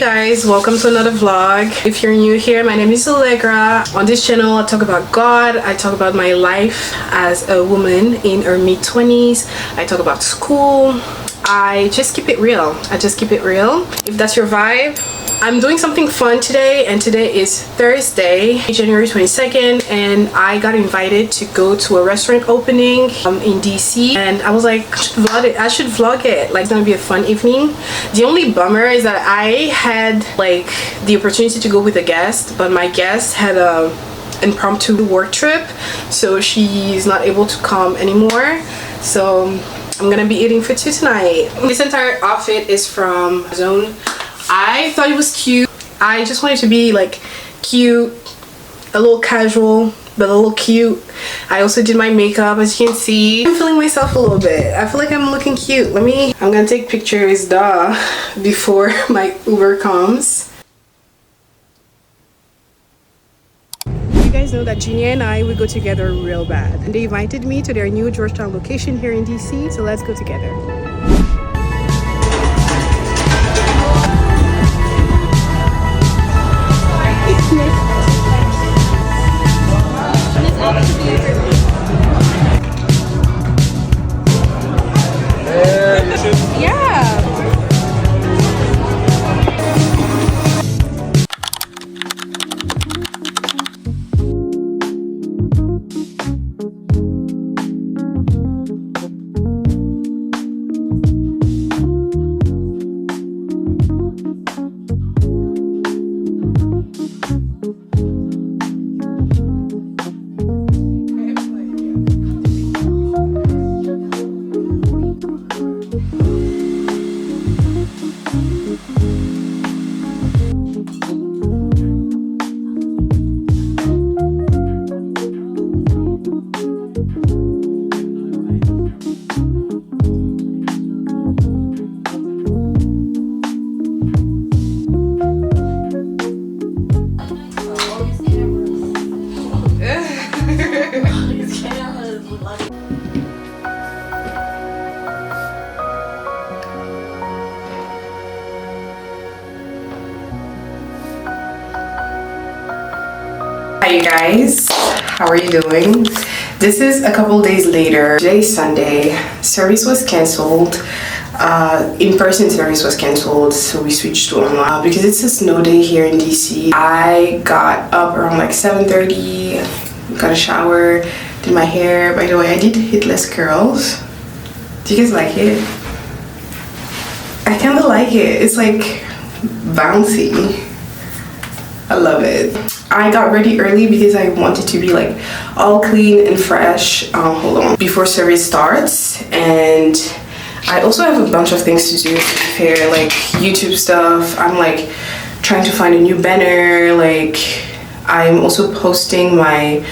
guys, welcome to another vlog. If you're new here, my name is Allegra. On this channel I talk about God, I talk about my life as a woman in her mid-20s, I talk about school. I just keep it real. If that's your vibe, I'm doing something fun today, and today is Thursday, January 22nd, and I got invited to go to a restaurant opening in DC, and I was like, I should vlog it. Like, it's gonna be a fun evening. The only bummer is that I had like the opportunity to go with a guest, but my guest had a impromptu work trip, so she's not able to come anymore. So I'm gonna be eating for two tonight. This entire outfit is from Zone. I thought it was cute. I just wanted to be like cute, a little casual, but a little cute. I also did my makeup, as you can see. I'm feeling myself a little bit. I feel like I'm looking cute. I'm gonna take pictures, before my Uber comes. You guys know that Genia and I would go together real bad, and they invited me to their new Georgetown location here in DC, so let's go together. Hi you guys, how are you doing? This is a couple days later. Today's Sunday. Service was cancelled. In-person service was cancelled, so we switched to online because it's a snow day here in DC. I got up around like 7:30, got a shower, did my hair. By the way, I did hitless curls. Do you guys like it? I kind of like it. It's like bouncy. I love it. I got ready early because I wanted to be like all clean and fresh hold on, before service starts. And I also have a bunch of things to do here, like YouTube stuff. I'm like trying to find a new banner. Like, I'm also posting my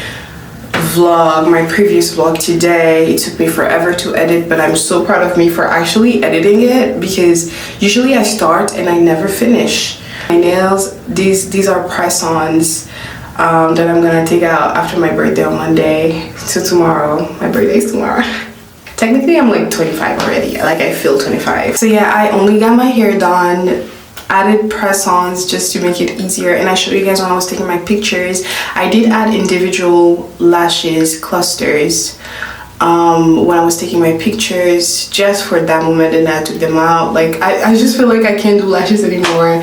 vlog, my previous vlog today. It took me forever to edit, but I'm so proud of me for actually editing it, because usually I start and I never finish. My nails, these are press-ons that I'm gonna take out after my birthday on Monday to tomorrow. My birthday is tomorrow. Technically I'm like 25 already, like I feel 25. So yeah, I only got my hair done, added press-ons just to make it easier, and I showed you guys when I was taking my pictures. I did add individual lashes clusters when I was taking my pictures, just for that moment, and I took them out. Like, I just feel like I can't do lashes anymore.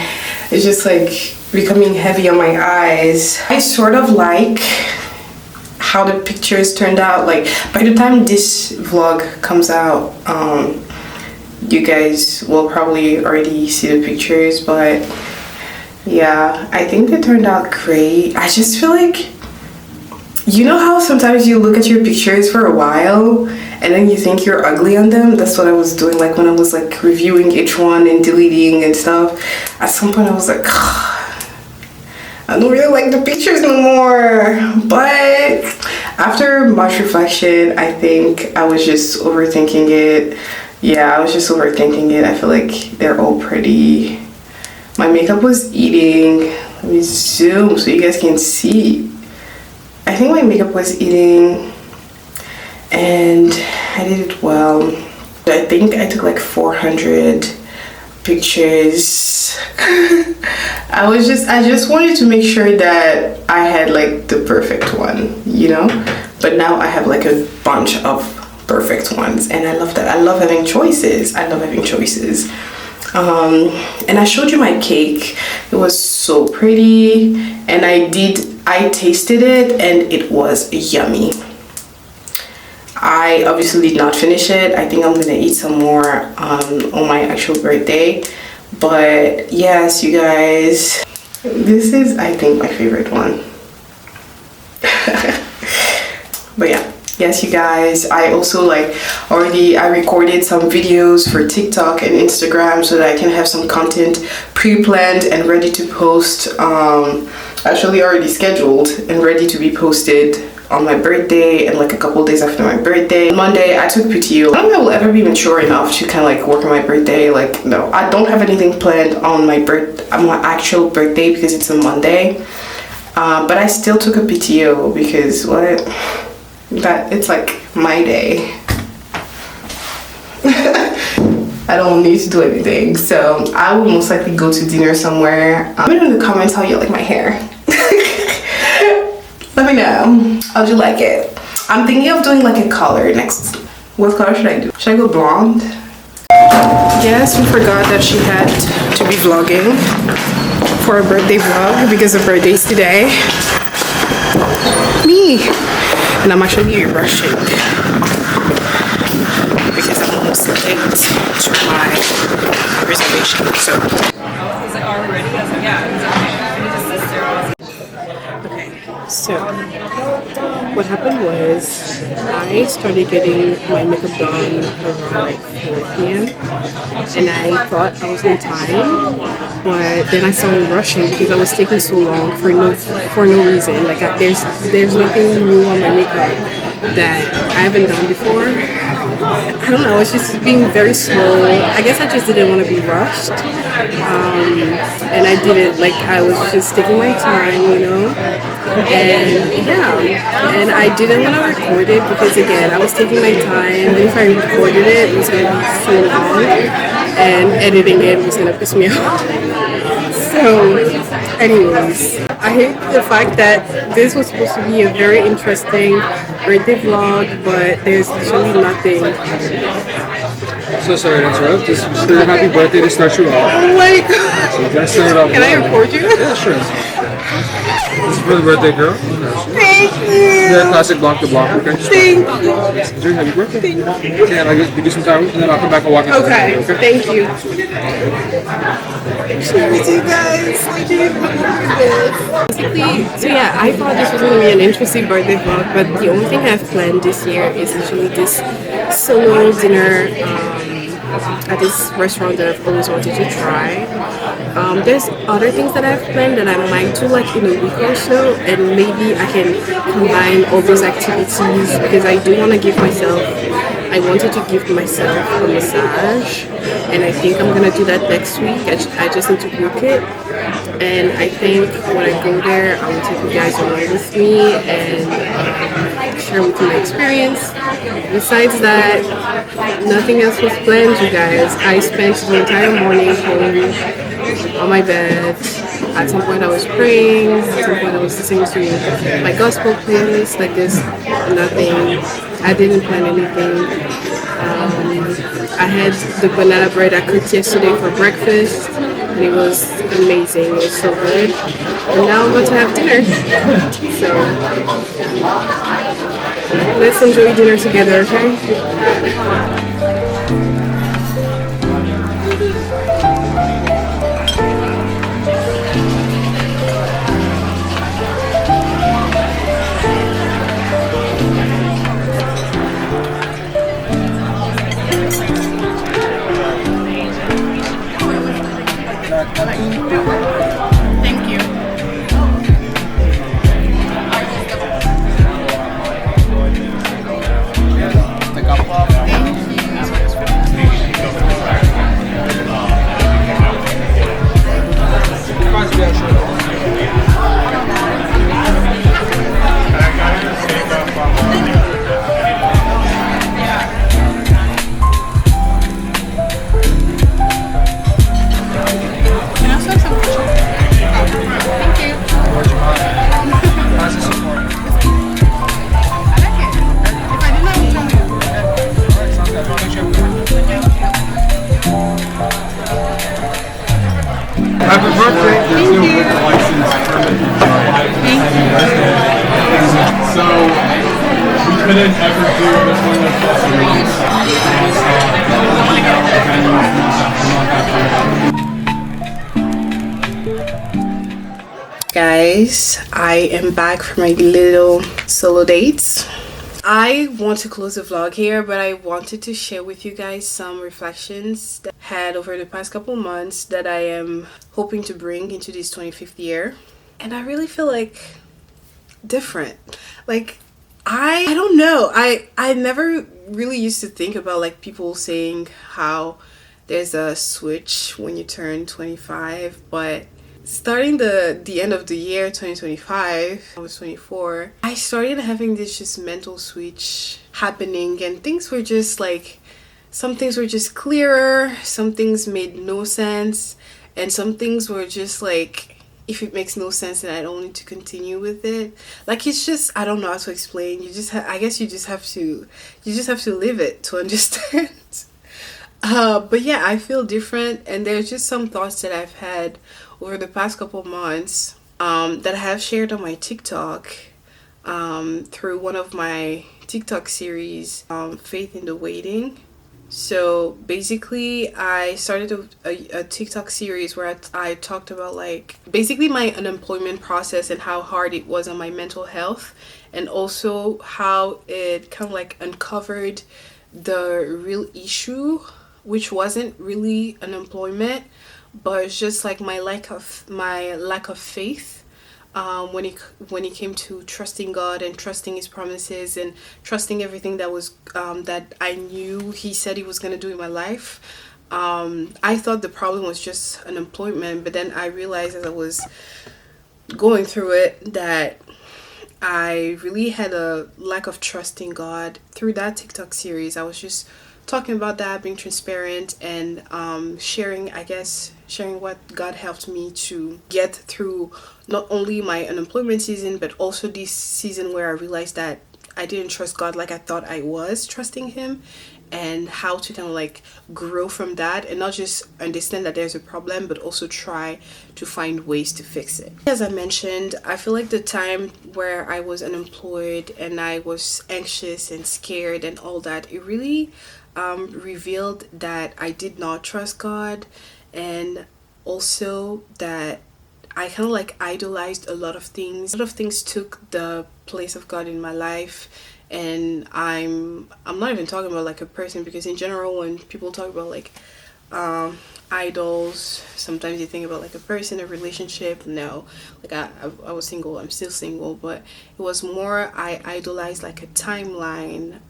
It's just like becoming heavy on my eyes. I sort of like how the pictures turned out. Like, by the time this vlog comes out, you guys will probably already see the pictures, but yeah, I think they turned out great. I just feel like, you know how sometimes you look at your pictures for a while and then you think you're ugly on them? That's what I was doing, like when I was like reviewing each one and deleting and stuff. At some point I was like, I don't really like the pictures no more. But after much reflection, I think I was just overthinking it. Yeah, I was just overthinking it. I feel like they're all pretty. My makeup was eating. Let me zoom so you guys can see. I think my makeup was eating and I did it well. I think I took like 400 pictures. I just wanted to make sure that I had like the perfect one, you know. But now I have like a bunch of perfect ones, and I love that. I love having choices. And I showed you my cake. It was so pretty, and I tasted it, and it was yummy. I obviously did not finish it. I think I'm gonna eat some more on my actual birthday. But yes, you guys, this is, I think, my favorite one. But yeah, yes, you guys, I also I recorded some videos for TikTok and Instagram so that I can have some content pre-planned and ready to post. Actually already scheduled and ready to be posted on my birthday and like a couple days after my birthday. Monday, I took PTO. I don't think I will ever be mature enough to kind of like work on my birthday. Like, no, I don't have anything planned on my actual birthday because it's a Monday. But I still took a PTO because it's like my day. I don't need to do anything, so I will most likely go to dinner somewhere. Let me know in the comments how you like my hair. Let me know. How'd you like it? I'm thinking of doing like a color next. What color should I do? Should I go blonde? Yes, we forgot that she had to be vlogging for a birthday vlog because her birthday's today. Me! And I'm actually rushing because I'm almost late to my reservation. So. Is it already ready? Yeah, it's okay. So what happened was I started getting my makeup done around 4 p.m. and I thought I was in time, but then I started rushing because I was taking so long for no reason. Like there's nothing new on my makeup that I haven't done before. I don't know, I was just being very slow. I guess I just didn't want to be rushed. And I did it like I was just taking my time, you know. And yeah, and I didn't want to record it because again, I was taking my time. And if I recorded it, it was going to be so long, and editing it was going to piss me off. So, anyways, I hate the fact that this was supposed to be a very interesting birthday vlog, but there's literally nothing. So sorry to interrupt. Just a happy birthday to start you off. Oh my god! So you gotta start it off. Can I record you? Yeah, sure. This is for the birthday girl. Thank you! Yeah, classic Blanc de Blanc, okay? Thank you! Enjoy, happy birthday. Thank you. Okay, and I'll give you some time, and then I'll come back and walk into okay, the okay? Thank you. Share with you guys. I didn't Basically, so yeah, I thought this was going to be an interesting birthday vlog, but the only thing I've planned this year is actually this solo dinner at this restaurant that I've always wanted to try. There's other things that I've planned that I might do like in a week or so, and maybe I can combine all those activities because I do want to give myself, I wanted to give myself a massage, and I think I'm gonna do that next week. I just need to book it, and I think when I go there, I will take you guys along with me and share with you my experience. Besides that, nothing else was planned, you guys. I spent the entire morning home on my bed. At some point I was praying, at some point I was listening to my gospel playlist. Like there's nothing, I didn't plan anything. I had the banana bread I cooked yesterday for breakfast, and it was amazing, it was so good. And now I'm about to have dinner. So let's enjoy dinner together, okay? Thank you. didn't ever do this one like this. You know, guys, I am back from my little solo dates. I want to close the vlog here, but I wanted to share with you guys some reflections that I had over the past couple months that I am hoping to bring into this 25th year. And I really feel like different. Like I don't know. I never really used to think about like people saying how there's a switch when you turn 25, but starting the end of the year 2025, I was 24, I started having this just mental switch happening, and things were just like, some things were just clearer, some things made no sense, and some things were just like, if it makes no sense then I don't need to continue with it. Like, it's just, I don't know how to explain. You just I guess you just have to live it to understand. But yeah, I feel different, and there's just some thoughts that I've had over the past couple months that I have shared on my TikTok through one of my TikTok series, Faith in the Waiting. So basically, I started a TikTok series where I talked about like basically my unemployment process and how hard it was on my mental health, and also how it kind of like uncovered the real issue, which wasn't really unemployment, but it's just like my lack of faith when it came to trusting God and trusting His promises and trusting everything that was that I knew He said He was gonna do in my life. I thought the problem was just unemployment, but then I realized as I was going through it that I really had a lack of trust in God. Through that TikTok series, I was just talking about that, being transparent, and sharing what God helped me to get through not only my unemployment season, but also this season where I realized that I didn't trust God like I thought I was trusting Him, and how to kind of like grow from that and not just understand that there's a problem, but also try to find ways to fix it. As I mentioned, I feel like the time where I was unemployed and I was anxious and scared and all that, it really revealed that I did not trust God, and also that I kind of like idolized a lot of things. A lot of things took the place of God in my life, and I'm not even talking about like a person, because in general when people talk about like idols, sometimes you think about like a person, a relationship. No, like I was single, I'm still single, but it was more I idolized like a timeline,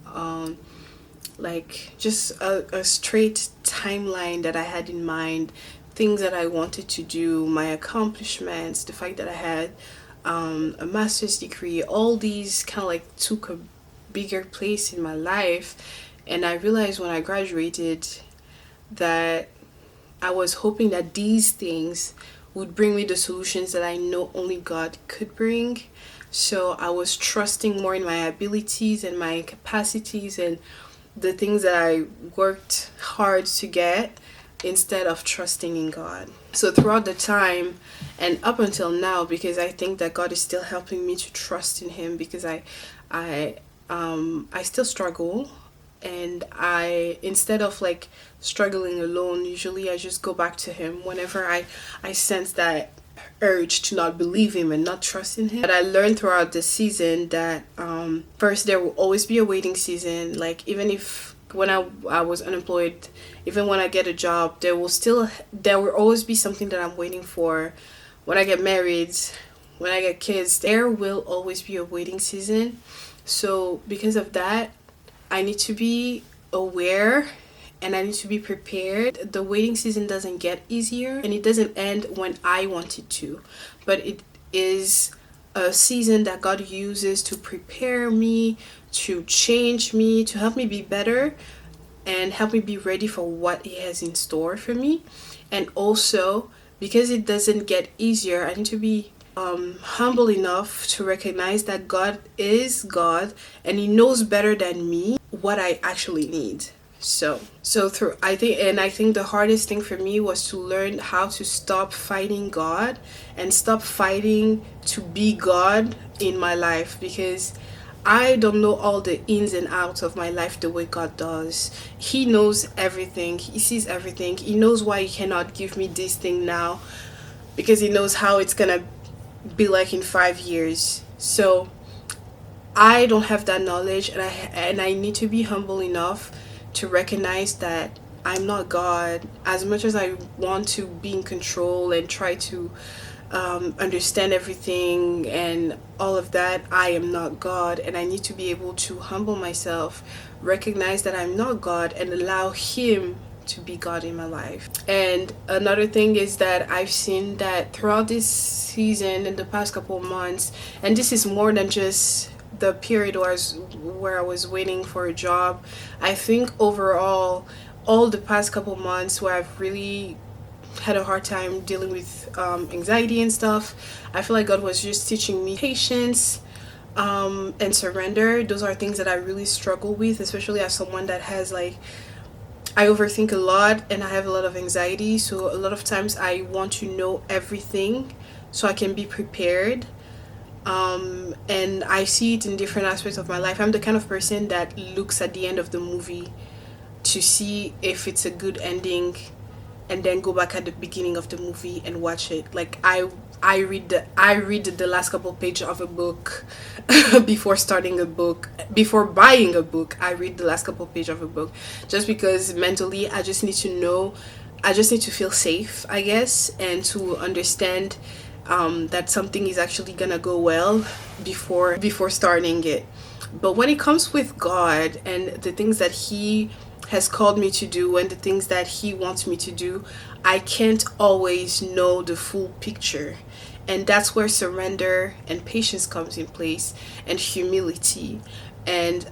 like just a straight timeline that I had in mind, things that I wanted to do, my accomplishments, the fact that I had a master's degree, all these kind of like took a bigger place in my life. And I realized when I graduated that I was hoping that these things would bring me the solutions that I know only God could bring. So I was trusting more in my abilities and my capacities and the things that I worked hard to get, instead of trusting in God. So throughout the time and up until now, because I think that God is still helping me to trust in Him, because I still struggle, and instead of like struggling alone, usually I just go back to Him whenever I sense that urge to not believe Him and not trust in Him. But I learned throughout this season that first, there will always be a waiting season. Like, even if when I was unemployed, even when I get a job, there will always be something that I'm waiting for. When I get married, when I get kids, there will always be a waiting season. So because of that, I need to be aware and I need to be prepared. The waiting season doesn't get easier, and it doesn't end when I want it to, but it is a season that God uses to prepare me, to change me, to help me be better and help me be ready for what He has in store for me. And also, because it doesn't get easier, I need to be humble enough to recognize that God is God, and He knows better than me what I actually need. So I think the hardest thing for me was to learn how to stop fighting God and stop fighting to be God in my life, because I don't know all the ins and outs of my life the way God does. He knows everything. He sees everything. He knows why he cannot give me this thing now, because he knows how it's gonna be like in 5 years. So I don't have that knowledge, and I need to be humble enough to recognize that I'm not God. As much as I want to be in control and try to understand everything and all of that, I am not God, and I need to be able to humble myself, recognize that I'm not God, and allow Him to be God in my life. And another thing is that I've seen that throughout this season, in the past couple of months, and this is more than just the period where I was waiting for a job. I think overall, all the past couple of months where I've really had a hard time dealing with anxiety and stuff, I feel like God was just teaching me patience and surrender. Those are things that I really struggle with, especially as someone that has like, I overthink a lot and I have a lot of anxiety. So a lot of times I want to know everything so I can be prepared. And I see it in different aspects of my life. I'm the kind of person that looks at the end of the movie to see if it's a good ending, and then go back at the beginning of the movie and watch it. Like I read the last couple pages of a book before starting a book. Before buying a book, I read the last couple pages of a book, just because mentally I just need to know. I just need to feel safe, I guess, and to understand that something is actually gonna go well before starting it. But when it comes with God and the things that He has called me to do and the things that He wants me to do, I can't always know the full picture. And that's where surrender and patience comes in place, and humility. And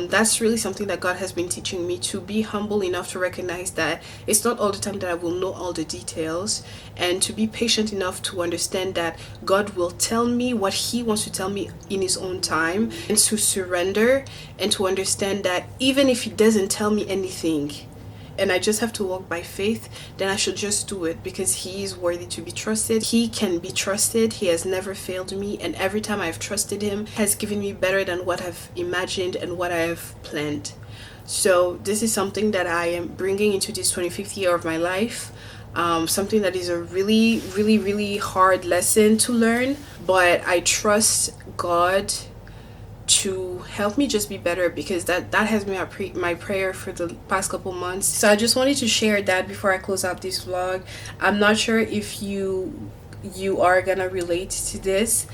that's really something that God has been teaching me, to be humble enough to recognize that it's not all the time that I will know all the details, and to be patient enough to understand that God will tell me what He wants to tell me in His own time, and to surrender and to understand that even if He doesn't tell me anything, and I just have to walk by faith, then I should just do it, because He is worthy to be trusted. He can be trusted. He has never failed me, and every time I've trusted Him has given me better than what I've imagined and what I have planned. So this is something that I am bringing into this 25th year of my life. Something that is a really, really, really hard lesson to learn, but I trust God to help me just be better, because that has been my prayer for the past couple months. So I just wanted to share that before I close out this vlog. I'm not sure if you are gonna relate to this,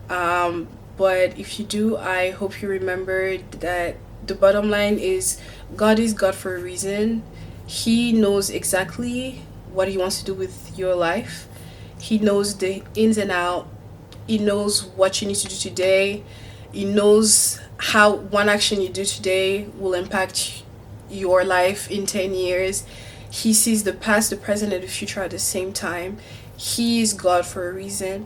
but if you do, I hope you remember that the bottom line is God is God for a reason. He knows exactly what He wants to do with your life. He knows the ins and outs. He knows what you need to do today. He knows how one action you do today will impact your life in 10 years. He sees the past, the present, and the future at the same time. He is God for a reason.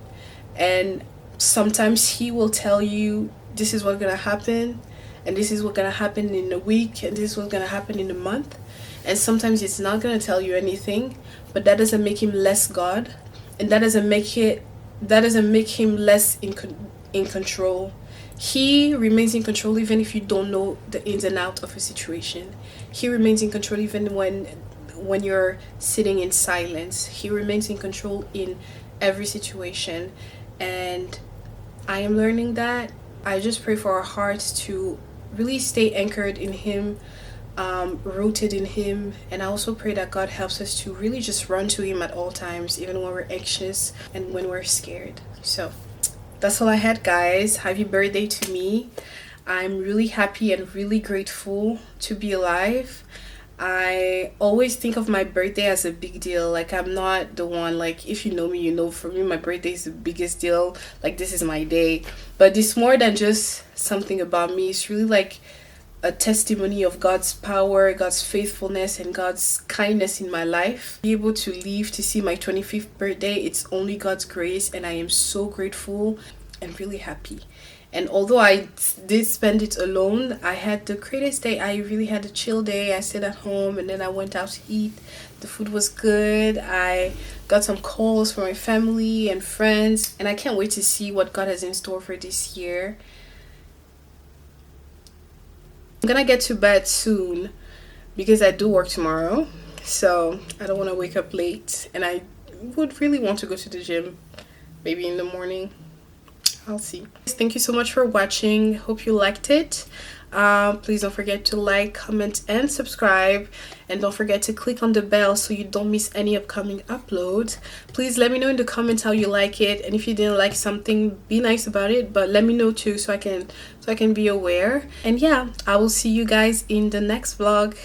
And sometimes He will tell you, this is what's going to happen, and this is what's going to happen in a week, and this is what's going to happen in a month. And sometimes it's not going to tell you anything, but that doesn't make Him less God. And that doesn't make Him less in control. He remains in control even if you don't know the ins and outs of a situation. He remains in control even when you're sitting in silence. He remains in control in every situation. And I am learning that. I just pray for our hearts to really stay anchored in Him, rooted in Him. And I also pray that God helps us to really just run to Him at all times, even when we're anxious and when we're scared. So that's all I had, guys. Happy birthday to me. I'm really happy and really grateful to be alive. I always think of my birthday as a big deal. Like, I'm not the one, like, if you know me, you know, for me, my birthday is the biggest deal. Like, this is my day. But it's more than just something about me. It's really like a testimony of God's power, God's faithfulness, and God's kindness in my life. Be able to live to see my 25th birthday, it's only God's grace, and I am so grateful and really happy. And although I did spend it alone, I had the greatest day. I really had a chill day. I stayed at home and then I went out to eat. The food was good. I got some calls from my family and friends, and I can't wait to see what God has in store for this year. I'm gonna get to bed soon because I do work tomorrow, so I don't want to wake up late, and I would really want to go to the gym maybe in the morning. I'll see. Thank you so much for watching. Hope you liked it. Please don't forget to like, comment, and subscribe, and don't forget to click on the bell so you don't miss any upcoming uploads. Please let me know in the comments how you like it, and if you didn't like something, be nice about it, but let me know too so I can be aware. And yeah, I will see you guys in the next vlog.